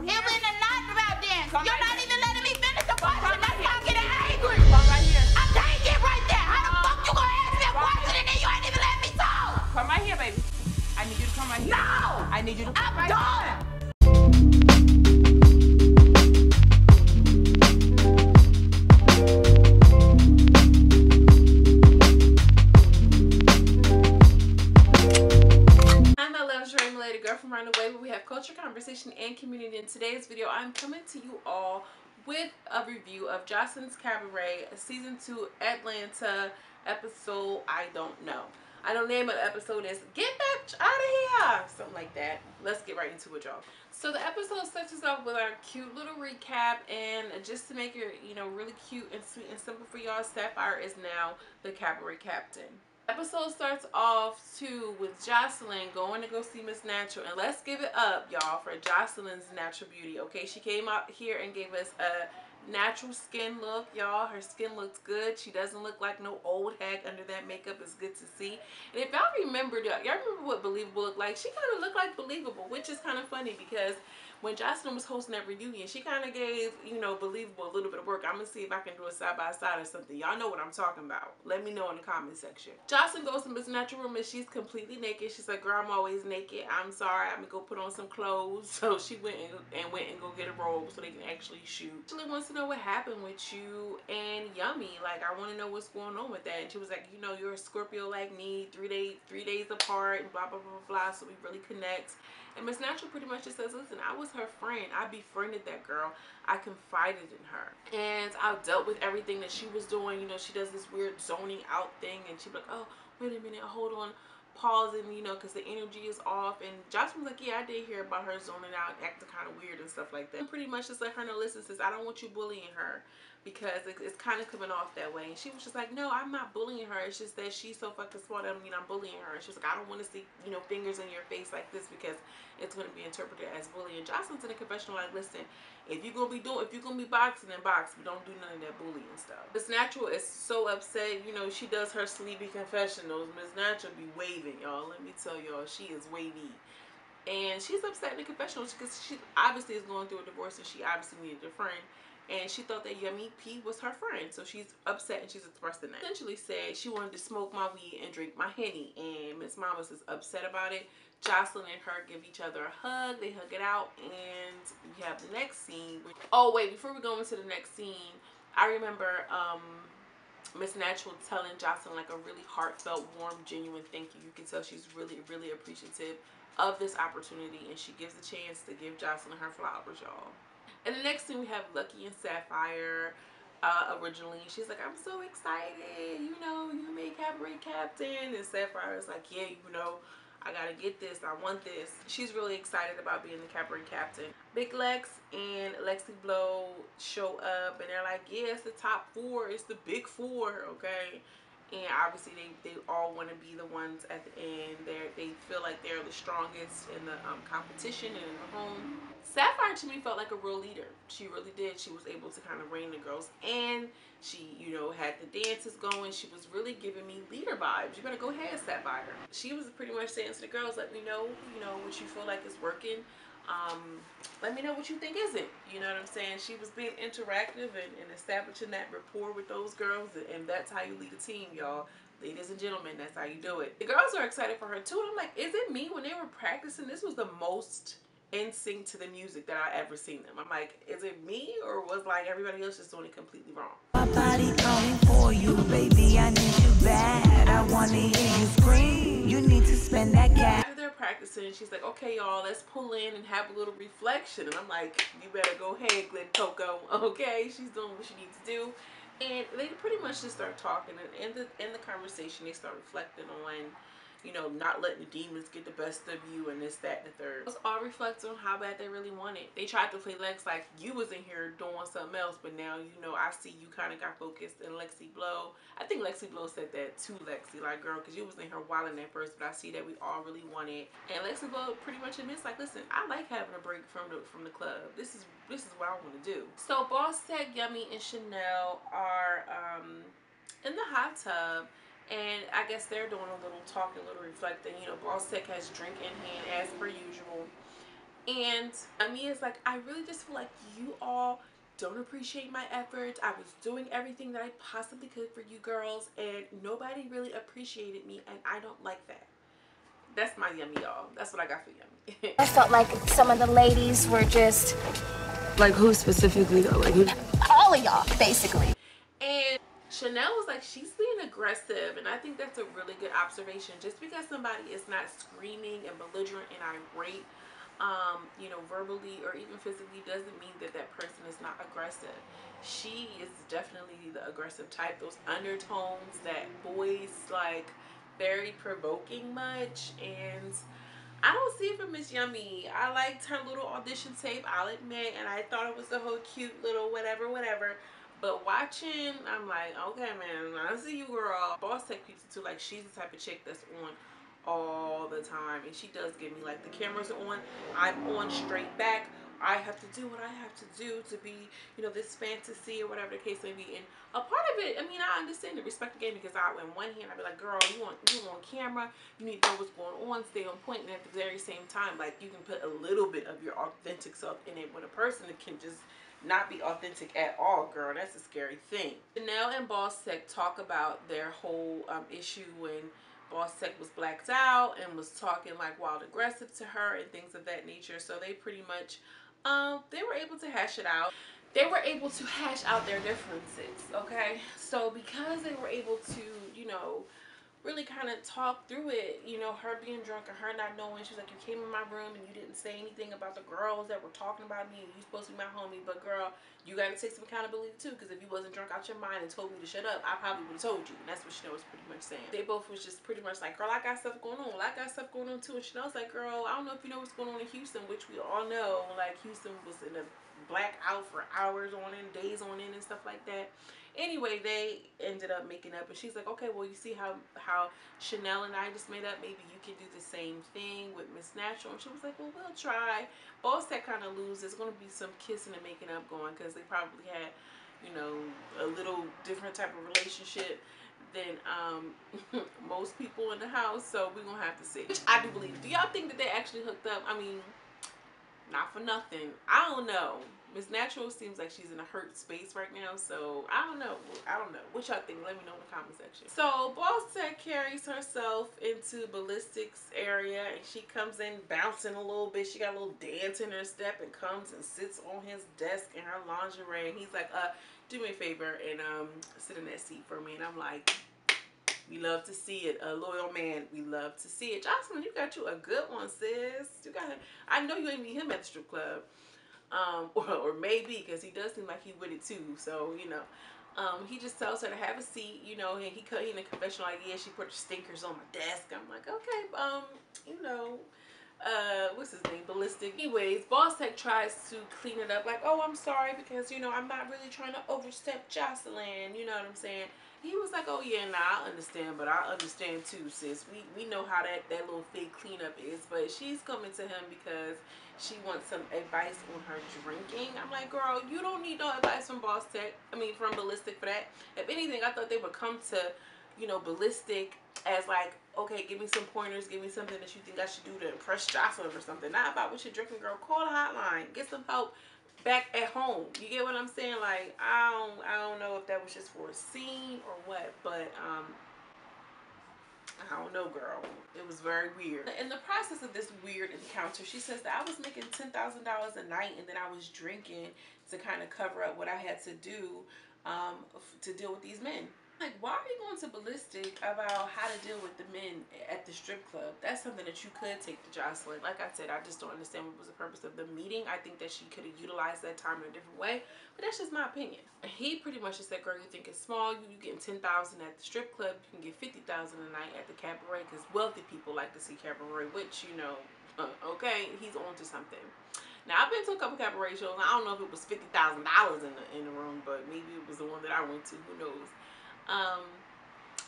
here. It was not about dance. Come You're right not here. even letting me finish the question. right That's here. why I'm getting angry. Come right here. I can't get right there. How the No. fuck you gonna ask me a Come question here. and then you ain't even let me talk? Come right here, baby. I need you to come right here. No. I need you to come I'm right done. here. I'm that luxury lady girl from around the way where we have culture, conversation, and community. In today's video, I'm coming to you all with a review of Joseline's Cabaret Season 2 Atlanta episode, I Don't Know. I know the name of the episode is Get That Out of Here! Something like that. Let's get right into it, y'all. So the episode starts us off with our cute little recap, and just to make it, really cute and sweet and simple for y'all, Sapphire is now the Cabaret Captain. Episode starts off too with Joseline going to go see Miss Natural, and let's give it up, y'all, for Joseline's natural beauty. Okay, she came out here and gave us a natural skin look, y'all. Her skin looks good. She doesn't look like no old hag under that makeup. It's good to see. And if y'all remember, y'all remember what Believable looked like? She kind of looked like Believable, which is kind of funny because when Joseline was hosting that reunion, she kind of gave, Believable a little bit of work. I'm going to see if I can do a side-by-side or something. Y'all know what I'm talking about. Let me know in the comment section. Joseline goes to Miss Natural room and she's completely naked. She's like, girl, I'm always naked. I'm sorry. I'm going to go put on some clothes. So she went and go get a robe so they can actually shoot. She wants to know what happened with you and Yummy. Like, I want to know what's going on with that. And she was like, you're a Scorpio like me, 3 days apart and blah, blah, blah, blah, blah. So we really connect. And Miss Natural pretty much just says, listen, I was her friend. I befriended that girl. I confided in her. And I dealt with everything that she was doing. She does this weird zoning out thing. And she'd be like, oh, wait a minute, hold on. Pausing, because the energy is off. And Jocelyn was like, yeah, I did hear about her zoning out, acting kind of weird and stuff like that. And pretty much just let her know, listen, sis, I don't want you bullying her because it's kind of coming off that way. And she was just like, no, I'm not bullying her. It's just that she's so fucking smart. I mean, I'm bullying her. And she was like, I don't want to see, fingers in your face like this because it's going to be interpreted as bullying. Jocelyn's in a confessional like, listen, if you're going to be boxing, then box, but don't do none of that bullying stuff. Miss Natural is so upset. She does her sleepy confessionals. Miss Natural be waving, y'all. Let me tell y'all, she is wavy. And she's upset in the confessionals because she obviously is going through a divorce and she obviously needed a friend. And she thought that Yummy P was her friend. So she's upset and she's expressing that. Essentially said she wanted to smoke my weed and drink my Henny. And Miss Mamas is upset about it. Jocelyn and her give each other a hug. They hug it out. And we have the next scene. Oh, wait. Before we go into the next scene, I remember Miss Natural telling Jocelyn like a really heartfelt, warm, genuine thank you. You can tell she's really, really appreciative of this opportunity. And she gives a chance to give Jocelyn her flowers, y'all. And the next thing we have Lucky and Sapphire originally. She's like, I'm so excited. You made Cabaret Captain. And Sapphire is like, yeah, I gotta get this. I want this. She's really excited about being the Cabaret Captain. Big Lex and Lexi Blow show up and they're like, yeah, it's the top 4. It's the big 4, okay? And obviously they all want to be the ones at the end. They feel like they're the strongest in the competition and in the home. Sapphire to me felt like a real leader. She really did. She was able to kind of rein the girls in. She, had the dances going. She was really giving me leader vibes. You better go ahead, Sapphire. She was pretty much saying to the girls, let me know, what you feel like is working. Let me know what you think isn't. You know what I'm saying? She was being interactive and establishing that rapport with those girls, and that's how you lead a team, y'all. Ladies and gentlemen, that's how you do it. The girls are excited for her too, and I'm like, is it me? When they were practicing, this was the most in sync to the music that I ever seen them. I'm like, is it me, or was like everybody else just doing it completely wrong? My body calling for you, baby. I need you bad. I want to hear you scream. You need to spend that cash. After they're practicing, she's like, okay, y'all, let's pull in and have a little reflection. And I'm like, you better go ahead, Glen Coco. Okay, she's doing what she needs to do. And they pretty much just start talking, and in the conversation, they start reflecting on, not letting the demons get the best of you and this, that, and the third. It was all reflecting on how bad they really want it. They tried to play Lex like you was in here doing something else, but now, I see you kind of got focused. And Lexi Blow, I think Lexi Blow said that to Lexi, like, girl, because you was in here wilding at first, but I see that we all really want it. And Lexi Blow pretty much admits, like, listen, I like having a break from the club. This is what I want to do. So Boss Tech, Yummy, and Chanel are in the hot tub. And I guess they're doing a little talking, a little reflecting. Boss Tech has drink in hand as per usual. And Ami is like, I really just feel like you all don't appreciate my efforts. I was doing everything that I possibly could for you girls, and nobody really appreciated me, and I don't like that. That's my yummy, y'all. That's what I got for yummy. I felt like some of the ladies were just... Like who specifically though? Like who? all of y'all, basically. And Chanel was like, she's being aggressive, and I think that's a really good observation. Just because somebody is not screaming and belligerent and irate, you know, verbally or even physically, doesn't mean that that person is not aggressive. She is definitely the aggressive type. Those undertones that boys like, very provoking much, and I don't see it from Miss Yummy. I liked her little audition tape, I'll admit, and I thought it was the whole cute little whatever. But watching, I'm like, okay, man, I see you, girl. Boss Tech keeps it too. Like, she's the type of chick that's on all the time, and she does give me, like, the cameras are on, I'm on straight back. I have to do what I have to do to be, you know, this fantasy or whatever the case may be. And a part of it, I mean, I understand the respect the game, because in one hand, I'd be like, girl, you on camera, you need to know what's going on, stay on point, and at the very same time, like, you can put a little bit of your authentic self in it, when a person that can just not be authentic at all, girl, that's a scary thing. Chanel and Boss Tech talk about their whole issue when Boss Tech was blacked out and was talking like wild aggressive to her and things of that nature. So they pretty much they were able to hash it out. They were able to hash out their differences, okay? So because they were able to, you know, really kind of talk through it, you know, her being drunk and her not knowing, she was like, you came in my room and you didn't say anything about the girls that were talking about me, and you supposed to be my homie, but girl, you got to take some accountability too, because if you wasn't drunk out your mind and told me to shut up, I probably would have told you. And that's what Chanel was pretty much saying. They both was just pretty much like, girl, I got stuff going on. Well, I got stuff going on too. And Chanel's like, girl, I don't know if you know what's going on in Houston, which we all know, like, Houston was in a blackout for hours on end, days on end, and stuff like that. Anyway, they ended up making up, and she's like, okay, well, you see how Chanel and I just made up, maybe you can do the same thing with Miss Natural. And she was like, well, we'll try. Boss Tech kind of lose. There's going to be some kissing and making up going, because they probably had, you know, a little different type of relationship than most people in the house. So we're going to have to see. Which I do believe. Do y'all think that they actually hooked up? I mean, not for nothing, I don't know. Miss Natural seems like she's in a hurt space right now, so I don't know. What y'all think? Let me know in the comment section. So Boss Tech carries herself into Ballistic's area, and she comes in bouncing a little bit. She got a little dance in her step and comes and sits on his desk in her lingerie. And he's like, do me a favor and sit in that seat for me. And I'm like, we love to see it. A loyal man, we love to see it. Joseline, you got you a good one, sis. You got it. I know you ain't meet him at the strip club. Or maybe, because he does seem like he with it too. So, you know, he just tells her to have a seat, you know, and he in a confessional like, yeah, she put her stinkers on my desk. I'm like, okay, you know, what's his name, Ballistic. Anyways, Boss Tech tries to clean it up, like, oh, I'm sorry, because, you know, I'm not really trying to overstep Joseline, you know what I'm saying? He was like, oh yeah, nah, I understand, but I understand too, sis. We know how that little fake cleanup is, but she's coming to him because she wants some advice on her drinking. I'm like, girl, you don't need no advice from Boss Tech. I mean, from Ballistic for that. If anything, I thought they would come to, you know, Ballistic as like, okay, give me some pointers, give me something that you think I should do to impress Joseline or something. Not about what you're drinking, girl. Call the hotline, get some help back at home. You get what I'm saying? Like, I don't know if that was just for a scene or what, but I don't know, girl. It was very weird. In the process of this weird encounter, she says that I was making $10,000 a night, and then I was drinking to kind of cover up what I had to do to deal with these men. Like, why are you going to Ballistic about how to deal with the men at the strip club? That's something that you could take to Joseline. Like I said, I just don't understand what was the purpose of the meeting. I think that she could have utilized that time in a different way, but that's just my opinion. He pretty much just said, girl, you think it's small, you getting $10,000 at the strip club, you can get $50,000 a night at the Cabaret, because wealthy people like to see Cabaret, which, you know, okay, he's on to something. Now, I've been to a couple Cabaret shows, and I don't know if it was $50,000 in the room, but maybe it was the one that I went to, who knows.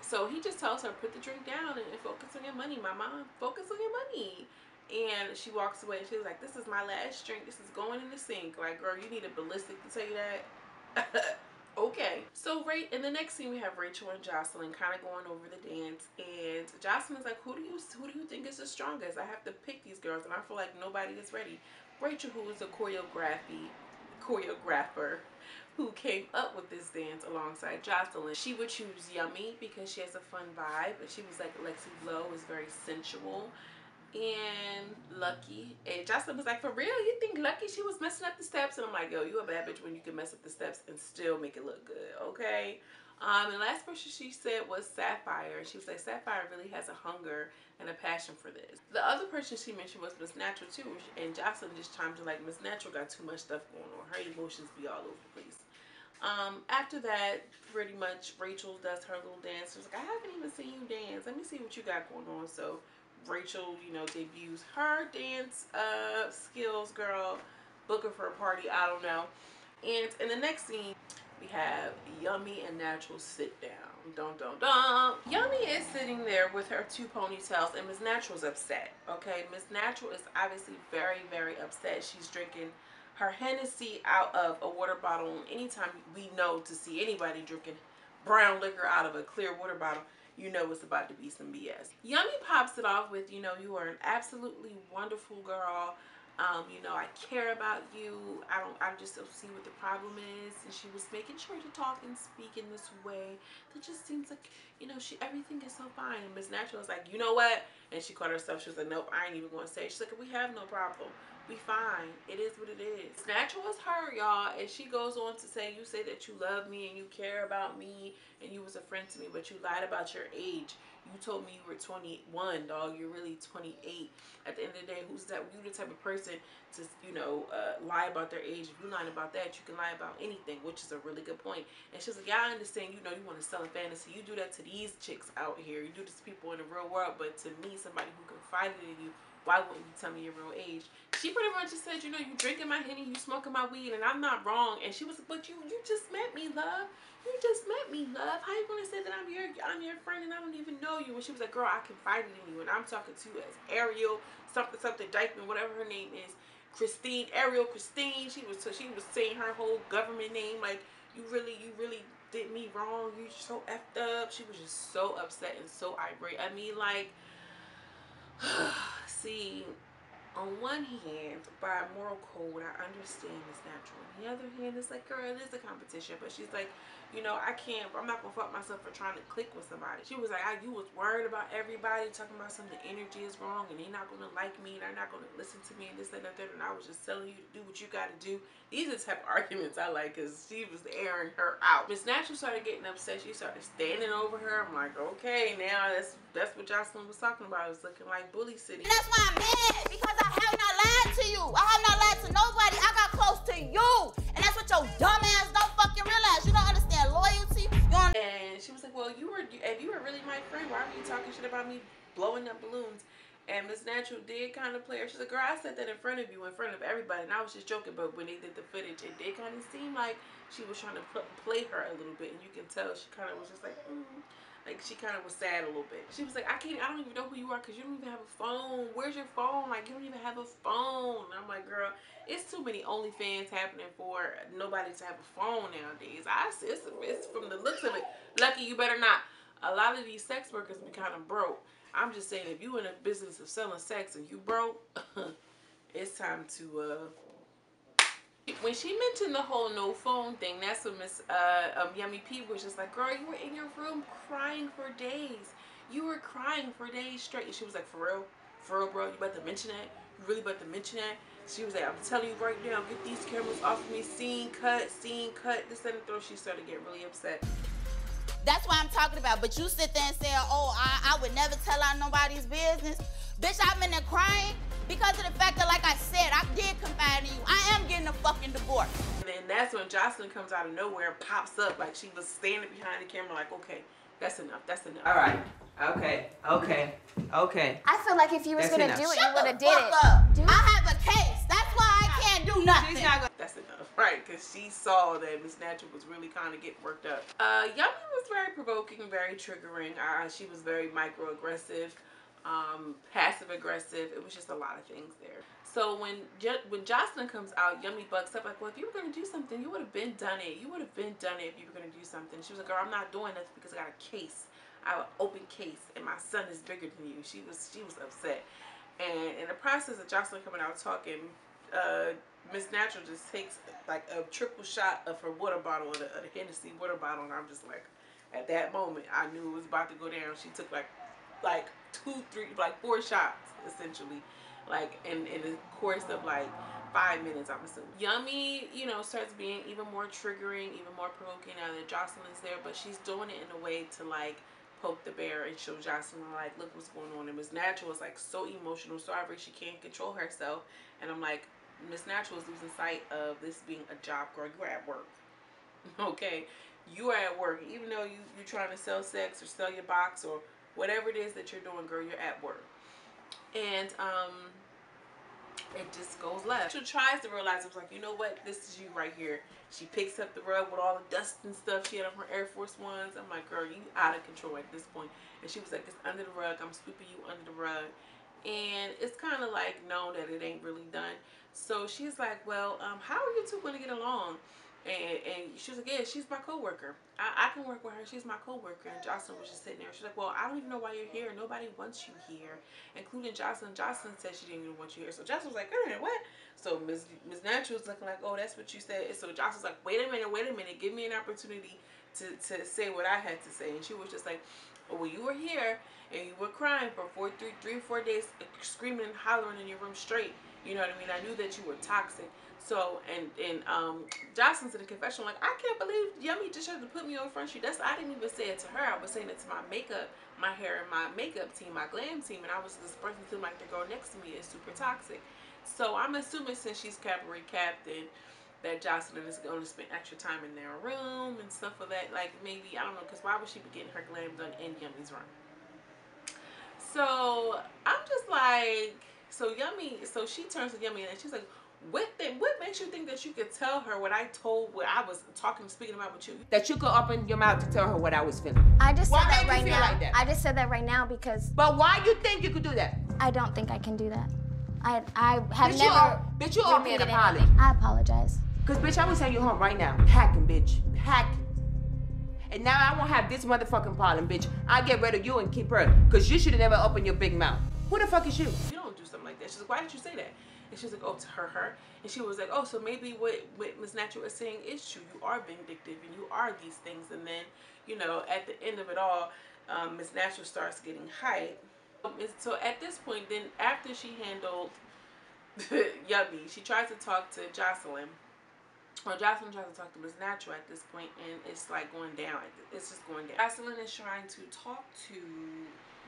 So he just tells her, put the drink down and focus on your money, mama. Focus on your money. And she walks away and she was like, this is my last drink. This is going in the sink. Like, girl, you need a Ballistic to tell you that? Okay. So in the next scene, we have Rachel and Joseline kind of going over the dance. And Joseline's like, who do you think is the strongest? I have to pick these girls, and I feel like nobody is ready. Rachel, who was a choreographer who came up with this dance alongside Joseline. She would choose Yummy because she has a fun vibe, and she was like Lexi Blow, is very sensual, and Lucky. And Joseline was like, for real, you think Lucky, she was messing up the steps? And I'm like, yo, you a bad bitch when you can mess up the steps and still make it look good, okay? And the last person she said was Sapphire. She was like, Sapphire really has a hunger and a passion for this. The other person she mentioned was Miss Natural too, and Joseline just chimed in like, Miss Natural got too much stuff going on. Her emotions be all over the place. After that, pretty much Rachel does her little dance. She was like, I haven't even seen you dance. Let me see what you got going on. So Rachel, you know, debuts her dance skills, girl. Book her for a party, I don't know. And in the next scene, we have Yummy and Natural sit down. Dun dun dun. Yummy is sitting there with her two ponytails, and Miss Natural's upset. Okay, Miss Natural is obviously very, very upset. She's drinking her Hennessy out of a water bottle. Anytime we know to see anybody drinking brown liquor out of a clear water bottle, you know it's about to be some BS. Yummy pops it off with, you know, you are an absolutely wonderful girl. You know, I care about you. I just don't see what the problem is. And she was making sure to talk and speak in this way that just seems like, you know, everything is so fine. And Miss Natural was like, you know what? And she caught herself. She was like, nope, I ain't even going to say it. She's like, we have no problem. We fine. It is what it is. Natural was her, y'all. And she goes on to say, you say that you love me and you care about me and you was a friend to me, but you lied about your age. You told me you were 21, dog. You're really 28. At the end of the day, who's that? You the type of person to, you know, lie about their age. If you're lying about that, you can lie about anything, which is a really good point. And she's like, yeah, I understand, you know, you want to sell a fantasy. You do that to these chicks out here. You do this to people in the real world. But to me, somebody who confided in you, why wouldn't you tell me your real age? She pretty much just said, you know, you drinking my Henny, you smoking my weed, and I'm not wrong. And she was like, but you just met me, love. You just met me, love. How you gonna say that I'm your friend and I don't even know you? And she was like, girl, I confided in you, and I'm talking to you as Ariel, something Dykeman, whatever her name is, Christine, Ariel, Christine. She was saying her whole government name, like, you really did me wrong. You so effed up. She was just so upset and so irate. I mean, like, see, on one hand, by moral code, I understand it's natural. On the other hand, it's like, girl, it is a competition. But she's like, you know, I'm not gonna fuck myself for trying to click with somebody. She was like, you was worried about everybody, talking about something, the energy is wrong and they're not gonna like me and they're not gonna listen to me and this, that, and that, and I was just telling you to do what you gotta do. These are the type of arguments I like, because she was airing her out. Miss Natural started getting upset. She started standing over her. I'm like, okay, now that's what Joseline was talking about. It was looking like Bully City. And that's why I'm mad, because I have not lied to you. I have not lied to nobody. I got close to you. And that's what your dumb ass don't fucking realize. You don't understand loyalty. And she was like, well, if you were really my friend, why were you talking shit about me blowing up balloons? And Miss Natural did kind of play her. She's like, girl, I said that in front of you, in front of everybody, and I was just joking. But when they did the footage, it did kind of seem like she was trying to play her a little bit, and you can tell she kind of was just like, like she kind of was sad a little bit. She was like, I don't even know who you are because you don't even have a phone. Where's your phone? Like, you don't even have a phone. And I'm like, girl, it's too many OnlyFans happening for nobody to have a phone nowadays. It's from the looks of it. Lucky you better not. A lot of these sex workers be kind of broke. I'm just saying, if you in a business of selling sex and you broke, it's time to when she mentioned the whole no phone thing, that's when Miss Yummy P was just like, girl, you were in your room crying for days. You were crying for days straight. And she was like, for real, bro, you about to mention that? You really about to mention that? She was like, I'm telling you right now, get these cameras off of me. Scene cut, this and the throw. She started getting really upset. That's what I'm talking about. But you sit there and say, oh, I would never tell out nobody's business. Bitch, I'm in there crying because of the fact that, like I said, I did confide in you. I am getting a fucking divorce. And then that's when Joseline comes out of nowhere and pops up like she was standing behind the camera like, okay, that's enough. All right. Okay. I feel like if you was That's gonna enough. do it, Shut you would have the did fuck it. up. Do it. I have a case. That's why I can't do nothing. That's enough, right? Because she saw that Miss Natural was really kind of getting worked up. Yummy was very provoking, very triggering. She was very microaggressive, passive aggressive. It was just a lot of things there. So when Joseline comes out, Yummy bucks up like, well, if you were gonna do something, you would have been done it. You would have been done it if you were gonna do something. She was like, girl, I'm not doing this because I got a case. I have an open case, and my son is bigger than you. She was upset. And in the process of Joseline coming out talking, Miss Natural just takes like a triple shot of her water bottle, of the Hennessy water bottle, and I'm just like, at that moment, I knew it was about to go down. She took like 2, 3, like 4 shots essentially, like in the course of like 5 minutes, I'm assuming. Yummy, you know, starts being even more triggering, even more provoking now that Joselin's there, but she's doing it in a way to like poke the bear and show Joseline like, look what's going on. And Miss Natural is like so emotional, so angry she can't control herself. And I'm like, Miss Natural is losing sight of this being a job, girl. You're at work, okay? You are at work, even though you're trying to sell sex or sell your box or whatever it is that you're doing, girl. You're at work, and it just goes left. She tries to realize, it's like, you know what, this is you right here. She picks up the rug with all the dust and stuff she had on her Air Force Ones. I'm like, girl, you out of control at this point. And she was like, it's under the rug. I'm sweeping you under the rug. And it's kind of like known that it ain't really done. So she's like, well, how are you two going to get along? And she was like, yeah, she's my coworker. I can work with her. She's my coworker. And Joseline was just sitting there. She's like, well, I don't even know why you're here. Nobody wants you here, including Joseline. Joseline said she didn't even want you here. So Joseline was like, wait a minute, what? So Miss Natural was looking like, oh, that's what you said. So Joseline was like, wait a minute. Give me an opportunity to say what I had to say. And she was just like, oh, well, you were here and you were crying for 3 or 4 days, screaming and hollering in your room straight. You know what I mean? I knew that you were toxic. So, and Joseline's in the confession like, I can't believe Yummy just tried to put me on Front Street. I didn't even say it to her. I was saying it to my makeup, my hair, and my makeup team, my glam team. And I was this person feeling like the girl next to me is super toxic. So I'm assuming since she's Cabaret Captain, that Joseline is going to spend extra time in their room and stuff like that. Like, maybe, I don't know, because why would she be getting her glam done in Yummy's room? So I'm just like, so she turns to Yummy and she's like, what makes you think that you could tell her what I was speaking about with you? That you could open your mouth to tell her what I was feeling. I just said that right now. Like that? I just said that right now because. But why you think you could do that? I don't think I can do that. I have never. Bitch, you owe me an apology. I apologize. Cause bitch, I will send you home right now, packing, bitch, packing. And now I won't have this motherfucking problem, bitch. I get rid of you and keep her, cause you should have never opened your big mouth. Who the fuck is you? You don't do something like that. She's like, why did you say that? And she was like, oh, to her. And she was like, oh, so maybe what Miss Natural is saying is true. You are vindictive and you are these things. And then, you know, at the end of it all, Miss Natural starts getting hype. So at this point, then after she handled Yummy, she tries to talk to Joseline. Well, Joseline tries to talk to Miss Natural at this point, and it's like going down. It's just going down. Joseline is trying to talk to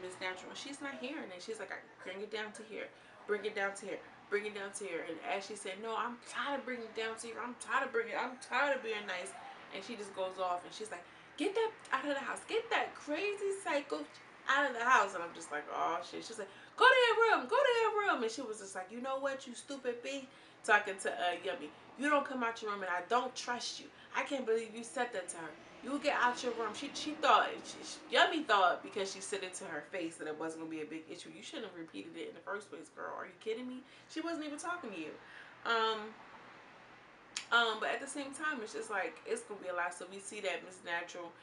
Miss Natural, and she's not hearing it. She's like, bring it down to here. Bring it down to here. Bring it down to here. And as she said, no, I'm tired of bringing it down to here. I'm tired of being nice. And she just goes off and she's like, get that out of the house. Get that crazy psycho out of the house. And I'm just like, oh shit. She's like, go to your room. Go to your room. And she was just like, you know what, you stupid B? Talking to Yummy. You don't come out your room and I don't trust you. I can't believe you said that to her. You get out your room. She thought, Yummy thought, because she said it to her face that it wasn't going to be a big issue. You shouldn't have repeated it in the first place, girl. Are you kidding me? She wasn't even talking to you. But at the same time, it's just like, it's going to be a lot. So we see that Miss Natural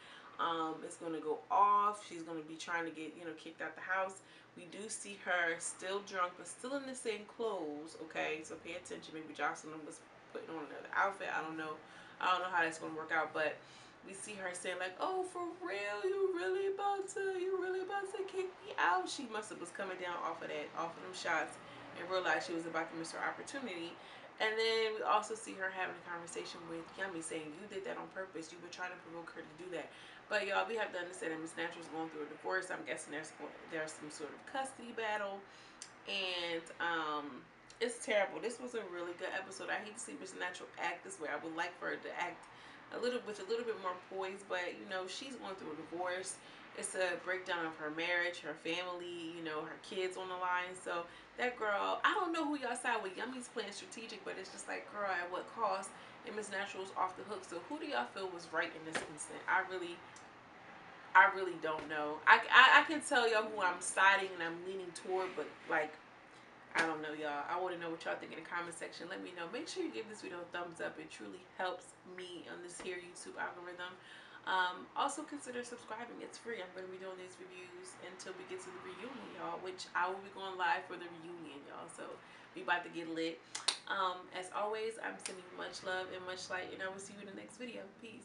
is going to go off. She's going to be trying to get, you know, kicked out the house. We do see her still drunk, but still in the same clothes, okay? So pay attention. Maybe Joseline was putting on another outfit. I don't know how that's going to work out, but we see her saying like, oh, for real, you really about to kick me out? She must have was coming down off of them shots and realized she was about to miss her opportunity. And then we also see her having a conversation with Yummy saying, you did that on purpose. You were trying to provoke her to do that. But y'all, we have to understand that Miss Natural is going through a divorce. I'm guessing there's some sort of custody battle. And it's terrible. This was a really good episode. I hate to see Miss Natural act this way. I would like for her to act a little bit more poised, but you know, she's going through a divorce. It's a breakdown of her marriage, her family, you know, her kids on the line. So that girl, I don't know who y'all side with. Yummy's playing strategic, but it's just like, girl, at what cost? And Miss Natural's off the hook. So who do y'all feel was right in this instant? I really don't know. I can tell y'all who I'm siding and I'm leaning toward, but like, I don't know, y'all. I want to know what y'all think in the comment section. Let me know. Make sure you give this video a thumbs up. It truly helps me on this here YouTube algorithm. Also consider subscribing. It's free. I'm going to be doing these reviews until we get to the reunion, y'all, which I will be going live for the reunion, y'all. So we about to get lit. As always, I'm sending you much love and much light, and I will see you in the next video. Peace.